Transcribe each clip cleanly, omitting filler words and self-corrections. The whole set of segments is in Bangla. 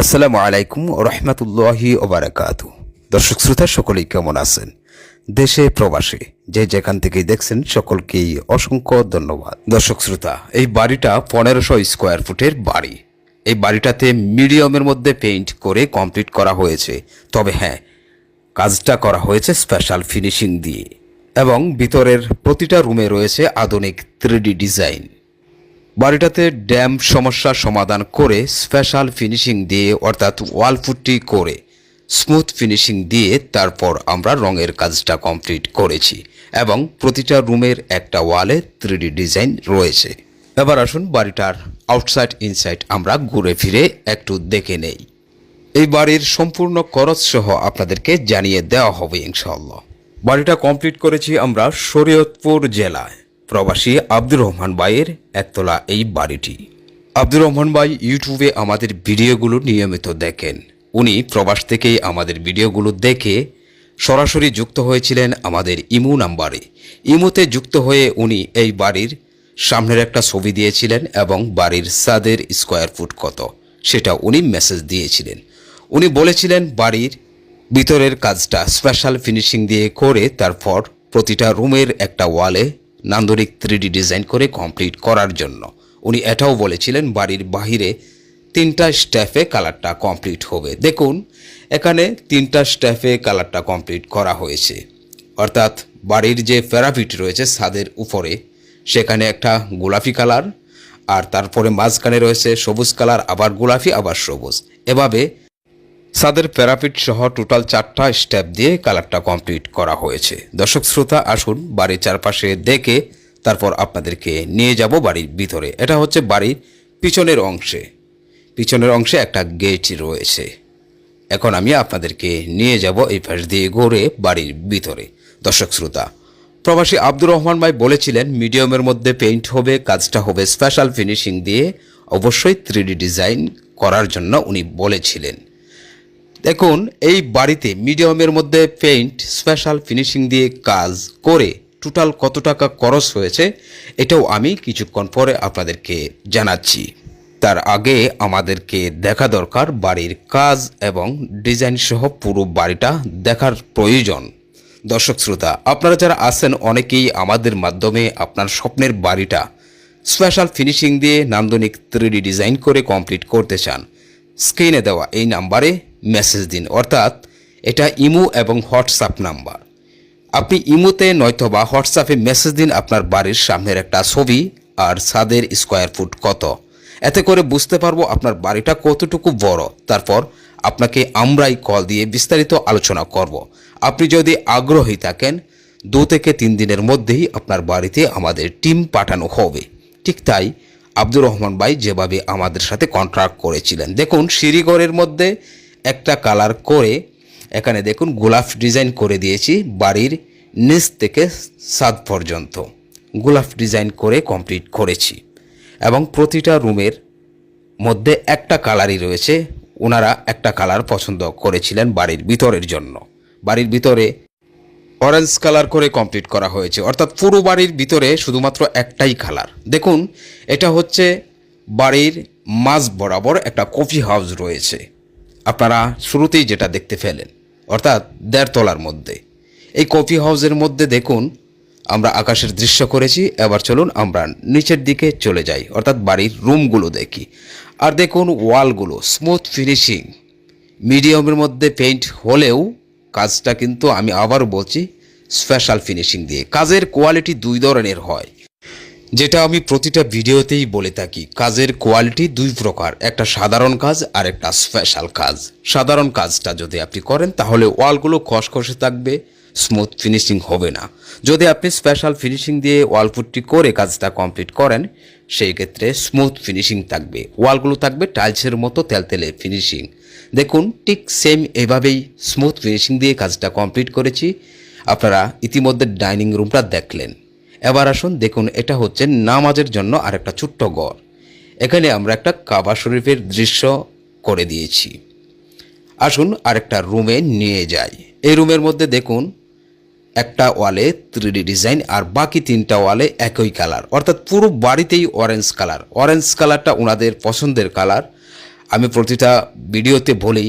আসসালামু আলাইকুম রহমতুল্লাহি ওবারাকাতু। দর্শক শ্রোতা সকলেই কেমন আছেন? দেশে প্রবাসে যে যেখান থেকেই দেখছেন সকলকেই অসংখ্য ধন্যবাদ। দর্শক শ্রোতা, এই বাড়িটা 1500 স্কোয়ার ফুটের বাড়ি। এই বাড়িটাতে মিডিয়ামের মধ্যে পেইন্ট করে কমপ্লিট করা হয়েছে। তবে হ্যাঁ, কাজটা করা হয়েছে স্পেশাল ফিনিশিং দিয়ে এবং ভিতরের প্রতিটা রুমে রয়েছে আধুনিক 3D ডিজাইন। বাড়িটাতে ড্যাম সমস্যার সমাধান করে স্পেশাল ফিনিশিং দিয়ে অর্থাৎ ওয়াল পুট্টি করে স্মুথ ফিনিশিং দিয়ে তারপর আমরা রঙের কাজটা কমপ্লিট করেছি এবং প্রতিটা রুমের একটা ওয়ালে 3D ডিজাইন রয়েছে। এবার আসুন বাড়িটার আউটসাইড ইনসাইড আমরা ঘুরে ফিরে একটু দেখে নেই। এই বাড়ির সম্পূর্ণ খরচ সহ আপনাদেরকে জানিয়ে দেওয়া হবে ইনশাআল্লাহ। বাড়িটা কমপ্লিট করেছি আমরা শরীয়তপুর জেলায়। প্রবাসী আব্দুর রহমান ভাইয়ের একতলা এই বাড়িটি। আব্দুর রহমান ভাই ইউটিউবে আমাদের ভিডিওগুলো নিয়মিত দেখেন। উনি প্রবাস থেকেই আমাদের ভিডিওগুলো দেখে সরাসরি যুক্ত হয়েছিলেন আমাদের ইমো নাম্বারে। ইমোতে যুক্ত হয়ে উনি এই বাড়ির সামনের একটা ছবি দিয়েছিলেন এবং বাড়ির ছাদের স্কোয়ার ফুট কত সেটা উনি মেসেজ দিয়েছিলেন। উনি বলেছিলেন বাড়ির ভিতরের কাজটা স্পেশাল ফিনিশিং দিয়ে করে তারপর প্রতিটা রুমের একটা ওয়ালে নান্দনিক 3D ডিজাইন করে কমপ্লিট করার জন্য। উনি এটাও বলেছিলেন বাড়ির বাহিরে 3টা স্টেপে কালারটা কমপ্লিট হবে। দেখুন এখানে 3টা স্টেপে কালারটা কমপ্লিট করা হয়েছে, অর্থাৎ বাড়ির যে প্যারাপিট রয়েছে ছাদের উপরে সেখানে একটা গোলাপি কালার, আর তারপরে মাঝখানে রয়েছে সবুজ কালার, আবার গোলাপি আবার সবুজ। এভাবে ছাদের প্যারাপিট সহ টোটাল 4টা স্টেপ দিয়ে কালারটা কমপ্লিট করা হয়েছে। দর্শক শ্রোতা, আসুন বাড়ির চারপাশে দেখে তারপর আপনাদেরকে নিয়ে যাব বাড়ির ভিতরে। এটা হচ্ছে বাড়ির পিছনের অংশে একটা গেট রয়েছে। এখন আমি আপনাদেরকে নিয়ে যাব এই পাশ দিয়ে ঘুরে বাড়ির ভিতরে। দর্শক শ্রোতা, প্রবাসী আব্দুর রহমান ভাই বলেছিলেন মিডিয়ামের মধ্যে পেইন্ট হবে, কাজটা হবে স্পেশাল ফিনিশিং দিয়ে, অবশ্যই 3D ডিজাইন করার জন্য উনি বলেছিলেন। দেখুন এই বাড়িতে মিডিয়ামের মধ্যে পেইন্ট স্পেশাল ফিনিশিং দিয়ে কাজ করে টোটাল কত টাকা খরচ হয়েছে এটাও আমি কিছুক্ষণ পরে আপনাদেরকে জানাচ্ছি। তার আগে আমাদেরকে দেখা দরকার বাড়ির কাজ এবং ডিজাইন সহ পুরো বাড়িটা দেখার প্রয়োজন। দর্শক শ্রোতা, আপনারা যারা আছেন অনেকেই আমাদের মাধ্যমে আপনার স্বপ্নের বাড়িটা স্পেশাল ফিনিশিং দিয়ে নান্দনিক 3D ডিজাইন করে কমপ্লিট করতে চান। স্ক্রিনে দেওয়া এই নাম্বারে মেসেজ দিন, অর্থাৎ এটা ইমো এবং হোয়াটসঅ্যাপ নাম্বার। আপনি ইমোতে নয়তোবা হোয়াটসঅ্যাপে মেসেজ দিন আপনার বাড়ির সামনের একটা ছবি আর ছাদের স্কোয়ার ফুট কত। এতে করে বুঝতে পারবো আপনার বাড়িটা কতটুকু বড়। তারপর আপনাকে আমরাই কল দিয়ে বিস্তারিত আলোচনা করব। আপনি যদি আগ্রহী থাকেন 2 থেকে 3 দিনের মধ্যেই আপনার বাড়িতে আমাদের টিম পাঠানো হবে। ঠিক তাই আব্দুর রহমান ভাই যেভাবে আমাদের সাথে কন্ট্রাক্ট করেছিলেন। দেখুন সিঁড়িঘরের মধ্যে একটা কালার করে এখানে দেখুন গোলাপ ডিজাইন করে দিয়েছি। বাড়ির নিচ থেকে ছাদ পর্যন্ত গোলাপ ডিজাইন করে কমপ্লিট করেছি এবং প্রতিটা রুমের মধ্যে একটা কালারই রয়েছে। ওনারা একটা কালার পছন্দ করেছিলেন বাড়ির ভিতরের জন্য। বাড়ির ভিতরে অরেঞ্জ কালার করে কমপ্লিট করা হয়েছে, অর্থাৎ পুরো বাড়ির ভিতরে শুধুমাত্র একটাই কালার। দেখুন এটা হচ্ছে বাড়ির মাঝ বরাবর একটা কফি হাউস রয়েছে। আপনারা শুরুতেই যেটা দেখতে পেলেন, অর্থাৎ 1.5 তলার মধ্যে এই কফি হাউসের মধ্যে দেখুন আমরা আকাশের দৃশ্য করেছি। এবার চলুন আমরা নিচের দিকে চলে যাই, অর্থাৎ বাড়ির রুমগুলো দেখি। আর দেখুন ওয়ালগুলো স্মুথ ফিনিশিং, মিডিয়ামের মধ্যে পেইন্ট হলেও কাজটা কিন্তু আমি আবার বলছি স্পেশাল ফিনিশিং দিয়ে। কাজের কোয়ালিটি 2 ধরনের হয়, যেটা আমি প্রতিটা ভিডিওতেই বলে থাকি। কাজের কোয়ালিটি 2 প্রকার, একটা সাধারণ কাজ আর একটা স্পেশাল কাজ। সাধারণ কাজটা যদি আপনি করেন তাহলে ওয়ালগুলো খসখসে থাকবে, স্মুথ ফিনিশিং হবে না। যদি আপনি স্পেশাল ফিনিশিং দিয়ে ওয়াল পুট্টি করে কাজটা কমপ্লিট করেন সেই ক্ষেত্রে স্মুথ ফিনিশিং থাকবে, ওয়ালগুলো থাকবে টাইলসের মতো তেলতেলে ফিনিশিং। দেখুন ঠিক সেম এভাবেই স্মুথ ফিনিশিং দিয়ে কাজটা কমপ্লিট করেছি। আপনারা ইতিমধ্যে ডাইনিং রুমটা দেখলেন। এবার আসুন দেখুন এটা হচ্ছে নামাজের জন্য আরেকটা ছোট্ট ঘর। এখানে আমরা একটা কাবা শরীফের দৃশ্য করে দিয়েছি। আসুন আরেকটা রুমে নিয়ে যাই। এই রুমের মধ্যে দেখুন একটা ওয়ালে 3D ডিজাইন আর বাকি 3টা ওয়ালে একই কালার, অর্থাৎ পুরো বাড়িতেই অরেঞ্জ কালার। অরেঞ্জ কালারটা ওনাদের পছন্দের কালার। আমি প্রতিটা ভিডিওতে বলি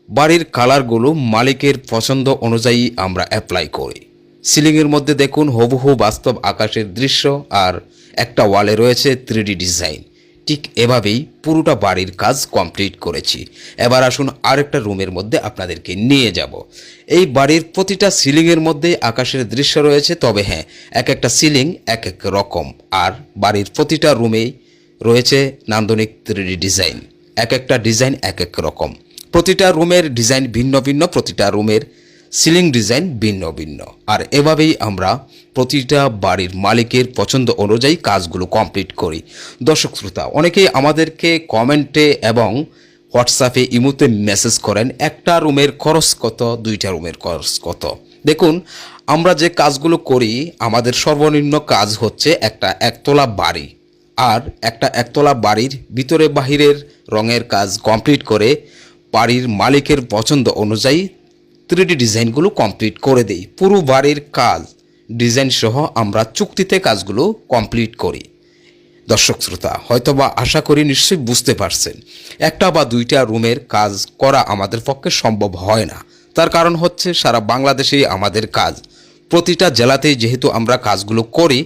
বাড়ির কালারগুলো মালিকের পছন্দ অনুযায়ী আমরা অ্যাপ্লাই করি। সিলিংয়ের মধ্যে দেখুন হুবহু বাস্তব আকাশের দৃশ্য, আর একটা ওয়ালে রয়েছে 3D ডিজাইন। ঠিক এভাবেই পুরোটা বাড়ির কাজ কমপ্লিট করেছি। এবার আসুন আরেকটা রুমের মধ্যে আপনাদেরকে নিয়ে যাব। এই বাড়ির প্রতিটা সিলিংয়ের মধ্যে আকাশের দৃশ্য রয়েছে, তবে হ্যাঁ, এক একটা সিলিং এক এক রকম, আর বাড়ির প্রতিটা রুমেই রয়েছে নান্দনিক 3D ডিজাইন। এক একটা ডিজাইন এক এক রকম, প্রতিটা রুমের ডিজাইন ভিন্ন ভিন্ন, প্রতিটা রুমের সিলিং ডিজাইন ভিন্ন ভিন্ন। আর এভাবেই আমরা প্রতিটা বাড়ির মালিকের পছন্দ অনুযায়ী কাজগুলো কমপ্লিট করি। দর্শক শ্রোতা, অনেকেই আমাদেরকে কমেন্টে এবং হোয়াটসঅ্যাপে ইমোতে মেসেজ করেন একটা রুমের খরচ কত, দুইটা রুমের খরচ কত। দেখুন, আমরা যে কাজগুলো করি, আমাদের সর্বনিম্ন কাজ হচ্ছে একটা একতলা বাড়ি, আর একটা একতলা বাড়ির ভিতরে বাহিরের রঙের কাজ কমপ্লিট করে বাড়ির মালিকের পছন্দ অনুযায়ী 3D ডিজাইনগুলো কমপ্লিট করে দেই। পুরো বাড়ির কাজ ডিজাইন সহ আমরা চুক্তিতে কাজগুলো কমপ্লিট করি। দর্শক শ্রোতা, হয়তোবা আশা করি নিশ্চয়ই বুঝতে পারছেন, একটা বা দুইটা রুমের কাজ করা আমাদের পক্ষে সম্ভব হয় না। তার কারণ হচ্ছে সারা বাংলাদেশেই আমাদের কাজ, প্রতিটা জেলাতেই যেহেতু আমরা কাজগুলো করি,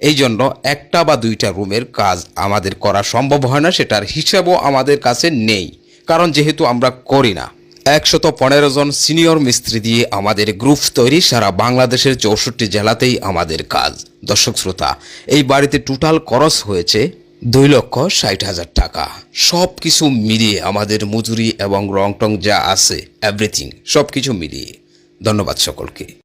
এই জন্য একটা বা দুইটা রুমের কাজ আমাদের করা সম্ভব হয় না। সেটার হিসাবও আমাদের কাছে নেই, কারণ যেহেতু আমরা করি না। 115 জন সিনিয়র মিস্ত্রি দিয়ে আমাদের গ্রুপ তৈরি, সারা বাংলাদেশের 64 জেলাতেই আমাদের কাজ। দর্শক শ্রোতা, এই বাড়িতে টোটাল খরচ হয়েছে 2,60,000 টাকা। সব কিছু মিলিয়ে আমাদের মজুরি এবং রং টং যা আছে এভরিথিং সব কিছু মিলিয়ে। ধন্যবাদ সকলকে।